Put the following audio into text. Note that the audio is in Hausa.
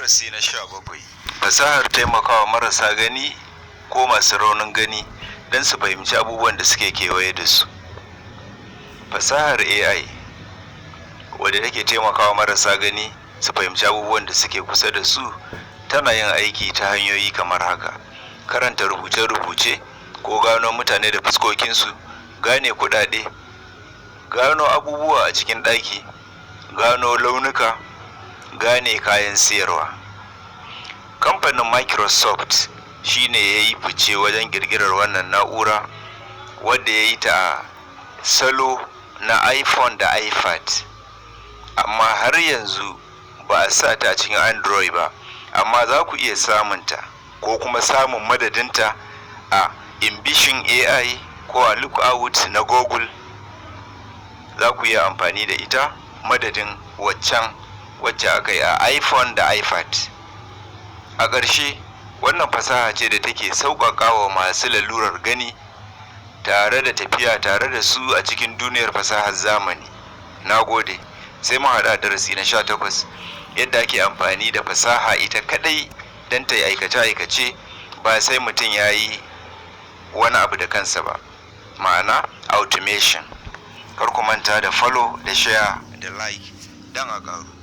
Darasi na 17. Fasahar taimakawa marasa gani ko masu raunin gani don su fahimci abubuwan da suke kewaye da su. Fasahar AI wadda take taimakawa marasa gani su fahimci abubuwan da suke kusa da su tana yin aiki ta hanyoyi kamar haka: karanta rubuce-rubuce ko gano mutane da fuskokinsu, gane kuɗaɗe, gano abubuwa a cikin ɗaki, gano launuka, gane kayan siyarwa. Kamfanin Microsoft shi ne ya yi fice wajen ƙirƙirar wannan na'ura wadda ya yi ta a salo na iPhone da iPad, amma har yanzu ba a sa ta cikin Android ba, amma za ku iya samunta ko kuma samun madadinta a Envision AI ko a Lookout na Google. Za ku iya amfani da ita madadin wacce aka yi a iPhone da iPad. A ƙarshe, wannan fasaha ce da take sauƙaƙa wa masu lalurar gani tare da tafiya tare da su a cikin duniyar fasahar zamani. Na gode, sai mu haɗu a darasi na 18, yadda ake amfani da fasaha ita kaɗai don ta yi aikace-aikace ba sai mutum ya yi wani abu da kansa ba, ma'ana automation. Kar ku manta da follow da share da like don a ƙaru.